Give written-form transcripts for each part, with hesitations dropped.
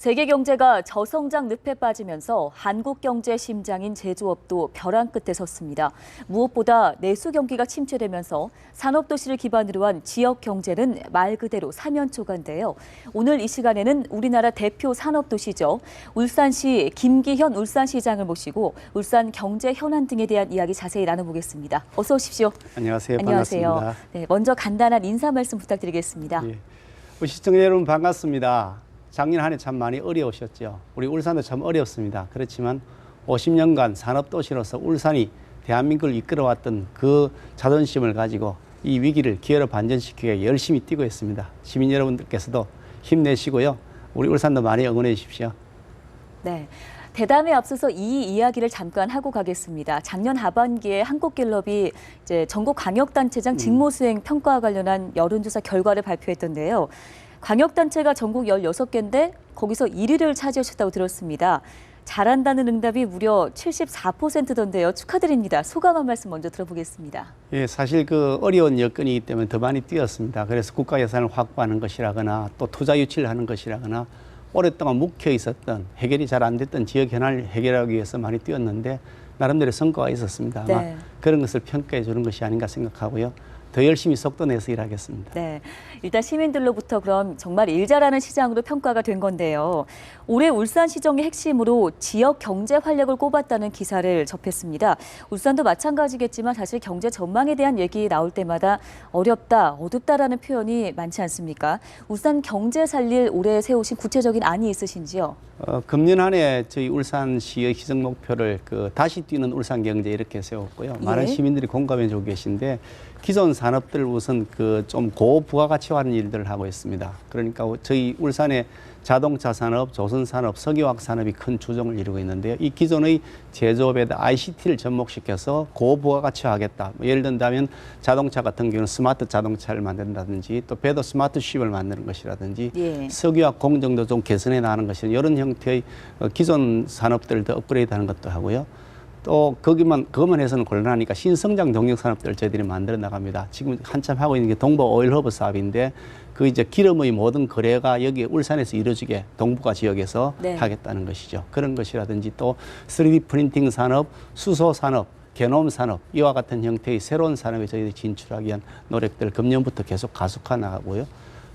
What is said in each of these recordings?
세계 경제가 저성장 늪에 빠지면서 한국 경제 심장인 제조업도 벼랑 끝에 섰습니다. 무엇보다 내수 경기가 침체되면서 산업도시를 기반으로 한 지역 경제는 말 그대로 사면초가인데요. 오늘 이 시간에는 우리나라 대표 산업도시죠. 울산시 김기현 울산시장을 모시고 울산 경제 현안 등에 대한 이야기 자세히 나눠보겠습니다. 어서 오십시오. 안녕하세요. 안녕하세요. 반갑습니다. 네, 먼저 간단한 인사 말씀 부탁드리겠습니다. 예. 우리 시청자 여러분 반갑습니다. 작년 한 해 참 많이 어려우셨죠. 우리 울산도 참 어려웠습니다. 그렇지만 50년간 산업도시로서 울산이 대한민국을 이끌어왔던 그 자존심을 가지고 이 위기를 기회로 반전시키기 위해 열심히 뛰고 있습니다. 시민 여러분들께서도 힘내시고요. 우리 울산도 많이 응원해 주십시오. 네. 대담에 앞서서 이 이야기를 잠깐 하고 가겠습니다. 작년 하반기에 한국갤럽이 이제 전국 광역단체장 직무수행 평가와 관련한 여론조사 결과를 발표했던데요. 광역단체가 전국 16개인데 거기서 1위를 차지하셨다고 들었습니다. 잘한다는 응답이 무려 74%던데요. 축하드립니다. 소감 한 말씀 먼저 들어보겠습니다. 예, 사실 그 어려운 여건이기 때문에 더 많이 뛰었습니다. 그래서 국가 예산을 확보하는 것이라거나 또 투자 유치를 하는 것이라거나 오랫동안 묵혀 있었던 해결이 잘 안 됐던 지역 현안을 해결하기 위해서 많이 뛰었는데 나름대로 성과가 있었습니다. 아마 네. 그런 것을 평가해 주는 것이 아닌가 생각하고요. 더 열심히 속도 내서 일하겠습니다. 네, 일단 시민들로부터 그럼 정말 일 잘하는 시장으로 평가가 된 건데요. 올해 울산시정의 핵심으로 지역 경제 활력을 꼽았다는 기사를 접했습니다. 울산도 마찬가지겠지만 사실 경제 전망에 대한 얘기 나올 때마다 어렵다, 어둡다라는 표현이 많지 않습니까? 울산 경제 살릴 올해 세우신 구체적인 안이 있으신지요? 금년 한 해 저희 울산시의 희정 목표를 다시 뛰는 울산 경제 이렇게 세웠고요. 많은 시민들이 공감해 주고 계신데 기존 산업들 우선 좀 고부가가치화하는 일들을 하고 있습니다. 그러니까 저희 울산의 자동차 산업, 조선 산업, 석유화학 산업이 큰 주종을 이루고 있는데요. 이 기존의 제조업에다 ICT를 접목시켜서 고부가가치화하겠다. 예를 든다면 자동차 같은 경우는 스마트 자동차를 만든다든지 또 배도 스마트쉽을 만드는 것이라든지 석유화학 공정도 좀 개선해 나가는 것이라든지 이런 형태의 기존 산업들을 더 업그레이드하는 것도 하고요. 또 그것만 해서는 곤란하니까 신성장 동력 산업들을 저희들이 만들어 나갑니다. 지금 한참 하고 있는 게 동부 오일 허브 사업인데 이제 기름의 모든 거래가 여기 울산에서 이루어지게 동부가 지역에서 하겠다는 것이죠. 그런 것이라든지 또 3D 프린팅 산업, 수소 산업, 게놈 산업 이와 같은 형태의 새로운 산업에 저희들이 진출하기 위한 노력들을 금년부터 계속 가속화 나가고요.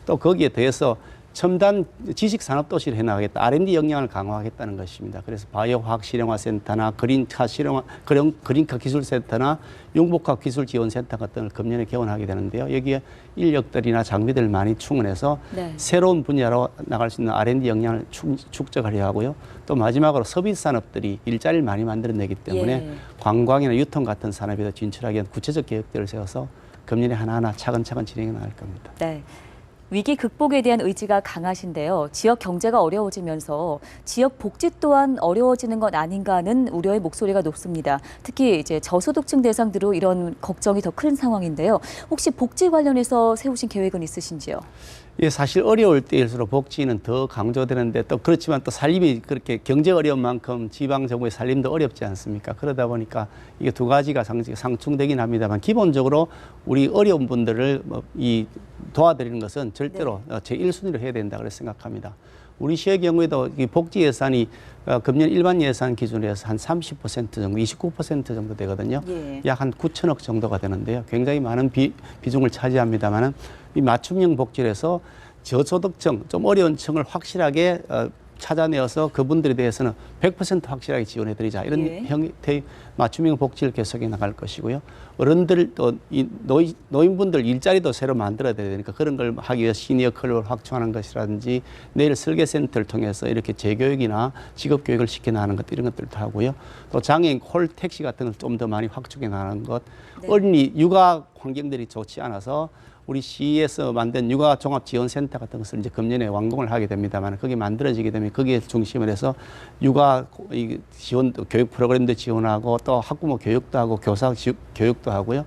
또 거기에 더해서 첨단 지식 산업 도시를 해나가겠다. R&D 역량을 강화하겠다는 것입니다. 그래서 바이오화학 실용화 센터나 그린카 기술센터나 융복합 기술 지원 센터 같은 걸 금년에 개원하게 되는데요. 여기에 인력들이나 장비들을 많이 충원해서 새로운 분야로 나갈 수 있는 R&D 역량을 축적하려 하고요. 또 마지막으로 서비스 산업들이 일자리를 많이 만들어내기 때문에 관광이나 유통 같은 산업에도 진출하기 위한 구체적 계획들을 세워서 금년에 하나하나 차근차근 진행해 나갈 겁니다. 네. 위기 극복에 대한 의지가 강하신데요. 지역 경제가 어려워지면서 지역 복지 또한 어려워지는 것 아닌가 하는 우려의 목소리가 높습니다. 특히 이제 저소득층 대상으로 이런 걱정이 더 큰 상황인데요. 혹시 복지 관련해서 세우신 계획은 있으신지요? 예, 사실 어려울 때일수록 복지는 더 강조되는데 또 그렇지만 또 살림이 그렇게 경제 어려운 만큼 지방 정부의 살림도 어렵지 않습니까? 그러다 보니까 이게 두 가지가 상충되긴 합니다만 기본적으로 우리 어려운 분들을 도와드리는 것은 절대로 제1순위로 해야 된다 그렇게 생각합니다. 우리 시의 경우에도 이 복지 예산이 금년 일반 예산 기준으로 해서 한 30% 정도, 29% 정도 되거든요. 약 한 9천억 정도가 되는데요. 굉장히 많은 비중을 차지합니다만은 이 맞춤형 복지를 해서 저소득층, 좀 어려운 층을 확실하게 찾아내어서 그분들에 대해서는 100% 확실하게 지원해드리자. 이런 형태의 맞춤형 복지를 계속해 나갈 것이고요. 어른들 또 노인분들 일자리도 새로 만들어야 되니까 그런 걸 하기 위해서 시니어 클럽을 확충하는 것이라든지 내일 설계센터를 통해서 이렇게 재교육이나 직업교육을 시켜나가는 것 이런 것들도 하고요. 또 장애인 콜택시 같은 걸 좀 더 많이 확충해 나가는 것. 어린이 육아 환경들이 좋지 않아서 우리 시에서 만든 육아 종합 지원센터 같은 것을 이제 금년에 완공을 하게 됩니다만 그게 만들어지게 되면 거기에 중심을 해서 육아 지원 교육 프로그램도 지원하고 또 학부모 교육도 하고 교사 교육도 하고요.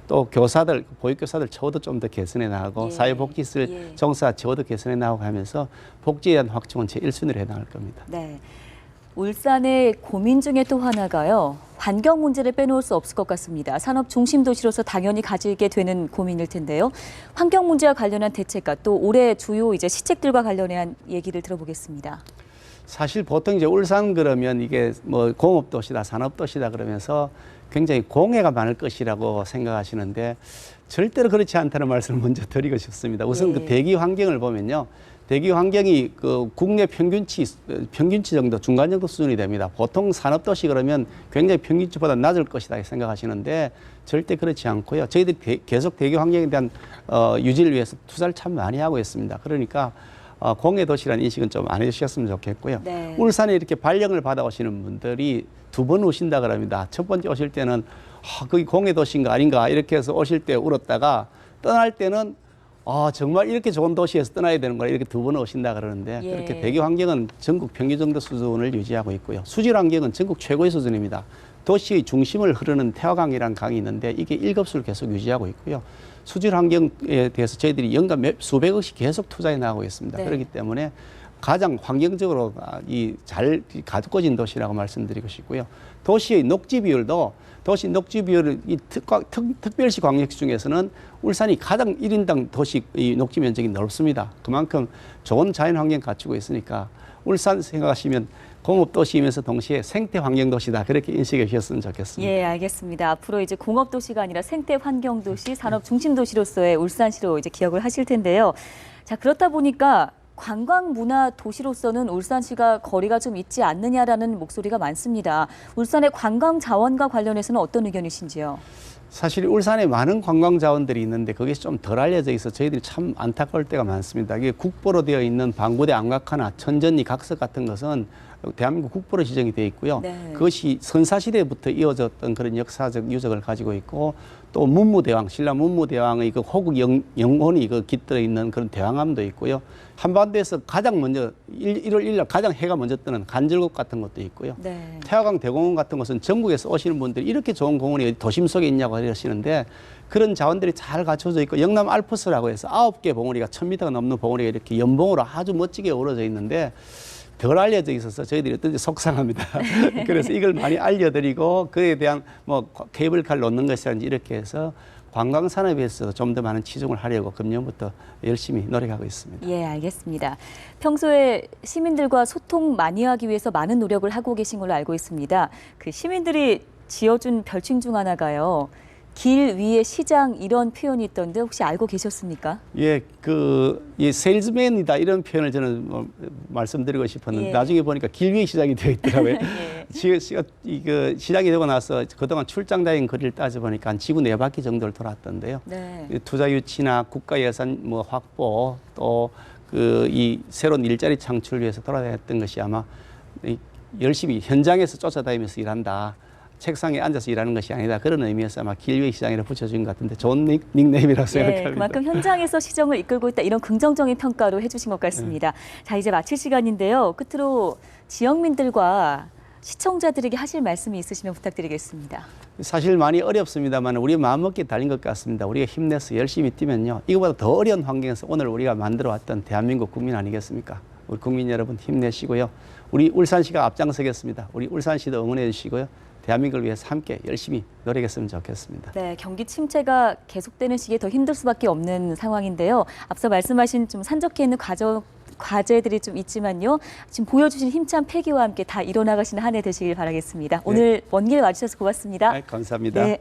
또 교사들 보육교사들 처우도 좀 더 개선해 나가고 사회복지시설 종사 처우도 개선해 나가고 하면서 복지에 대한 확충은 제1순위로 해 나갈 겁니다. 네. 울산의 고민 중에 또 하나가요. 환경 문제를 빼놓을 수 없을 것 같습니다. 산업 중심 도시로서 당연히 가지게 되는 고민일 텐데요. 환경 문제와 관련한 대책과 또 올해 주요 시책들과 관련한 얘기를 들어보겠습니다. 사실 보통 이제 울산 그러면 이게 뭐 공업도시다, 산업도시다 그러면서 굉장히 공해가 많을 것이라고 생각하시는데 절대로 그렇지 않다는 말씀을 먼저 드리고 싶습니다. 우선 그 대기 환경을 보면요. 대기 환경이 그 국내 평균치 정도, 중간 정도 수준이 됩니다. 보통 산업도시 그러면 굉장히 평균치보다 낮을 것이다 생각하시는데 절대 그렇지 않고요. 저희들이 계속 대기 환경에 대한 유지를 위해서 투자를 참 많이 하고 있습니다. 그러니까 공해 도시라는 인식은 좀 안 해주셨으면 좋겠고요. 네. 울산에 이렇게 발령을 받아오시는 분들이 2번 오신다 그럽니다. 첫 번째 오실 때는 거기 공해 도시인가 아닌가 이렇게 해서 오실 때 울었다가 떠날 때는 정말 이렇게 좋은 도시에서 떠나야 되는 거라 이렇게 2번 오신다 그러는데 예. 그렇게 대기 환경은 전국 평균 정도 수준을 유지하고 있고요. 수질 환경은 전국 최고의 수준입니다. 도시의 중심을 흐르는 태화강이라는 강이 있는데 이게 1급수를 계속 유지하고 있고요. 수질 환경에 대해서 저희들이 연간 수백억씩 계속 투자해 나가고 있습니다. 네. 그렇기 때문에 가장 환경적으로 잘 가꾸어진 도시라고 말씀드리고 싶고요. 도시의 녹지 비율도 도시 녹지 비율을 이 특별시 광역시 중에서는 울산이 가장 1인당 도시 녹지 면적이 넓습니다. 그만큼 좋은 자연 환경 갖추고 있으니까 울산 생각하시면 공업도시이면서 동시에 생태 환경 도시다 그렇게 인식해 주셨으면 좋겠습니다. 예, 알겠습니다. 앞으로 이제 공업 도시가 아니라 생태 환경 도시, 산업 중심 도시로서의 울산시로 이제 기억을 하실 텐데요. 자, 그렇다 보니까 관광 문화 도시로서는 울산시가 거리가 좀 있지 않느냐라는 목소리가 많습니다. 울산의 관광 자원과 관련해서는 어떤 의견이신지요? 사실 울산에 많은 관광 자원들이 있는데 그게 좀 덜 알려져 있어 저희들이 참 안타까울 때가 많습니다. 이게 국보로 되어 있는 방구대 안각화나 천전리 각석 같은 것은 대한민국 국보로 지정이 되어 있고요. 네. 그것이 선사시대부터 이어졌던 그런 역사적 유적을 가지고 있고 또 문무대왕, 신라 문무대왕의 그 호국 영혼이 그 깃들어 있는 그런 대왕암도 있고요. 한반도에서 가장 먼저 1월 1일 날 가장 해가 먼저 뜨는 간절곶 같은 것도 있고요. 네. 태화강 대공원 같은 것은 전국에서 오시는 분들이 이렇게 좋은 공원이 도심 속에 있냐고 하시는데 그런 자원들이 잘 갖춰져 있고 영남 알프스라고 해서 9개 봉우리가 1000m가 넘는 봉우리가 이렇게 연봉으로 아주 멋지게 어우러져 있는데 덜 알려져 있어서 저희들이 어떤지 속상합니다. 그래서 이걸 많이 알려드리고 그에 대한 뭐 케이블카를 놓는 것이라든지 이렇게 해서 관광 산업에서 좀 더 많은 치중을 하려고 금년부터 열심히 노력하고 있습니다. 예, 알겠습니다. 평소에 시민들과 소통 많이 하기 위해서 많은 노력을 하고 계신 걸로 알고 있습니다. 그 시민들이 지어준 별칭 중 하나가요. 길 위에 시장 이런 표현이 있던데 혹시 알고 계셨습니까? 예, 이 세일즈맨이다 이런 표현을 저는 말씀드리고 싶었는데 예. 나중에 보니까 길 위에 시장이 되어 있더라고요. 예. 시장이 되고 나서 그동안 출장 다닌 거리를 따져보니까 한 지구 4바퀴 정도를 돌았던데요. 네. 투자 유치나 국가 예산 뭐 확보 또 이 새로운 일자리 창출을 위해서 돌아다녔던 것이 아마 열심히 현장에서 쫓아다니면서 일한다. 책상에 앉아서 일하는 것이 아니다. 그런 의미에서 아마 길 위의 시장이라 붙여준 것 같은데 좋은 닉네임이라고 생각합니다. 그만큼 현장에서 시정을 이끌고 있다 이런 긍정적인 평가로 해주신 것 같습니다. 자, 이제 마칠 시간인데요. 끝으로 지역민들과 시청자들에게 하실 말씀이 있으시면 부탁드리겠습니다. 사실 많이 어렵습니다만 우리 마음먹기에 달린 것 같습니다. 우리가 힘내서 열심히 뛰면요. 이거보다 더 어려운 환경에서 오늘 우리가 만들어왔던 대한민국 국민 아니겠습니까? 우리 국민 여러분 힘내시고요. 우리 울산시가 앞장서겠습니다. 우리 울산시도 응원해 주시고요. 대한민국을 위해서 함께 열심히 노력했으면 좋겠습니다. 네, 경기 침체가 계속되는 시기에 더 힘들 수밖에 없는 상황인데요. 앞서 말씀하신 좀 산적해 있는 과제들이 좀 있지만요. 지금 보여주신 힘찬 패기와 함께 다 이뤄나가시는 한 해 되시길 바라겠습니다. 오늘 먼 길 와주셔서 고맙습니다. 감사합니다. 네.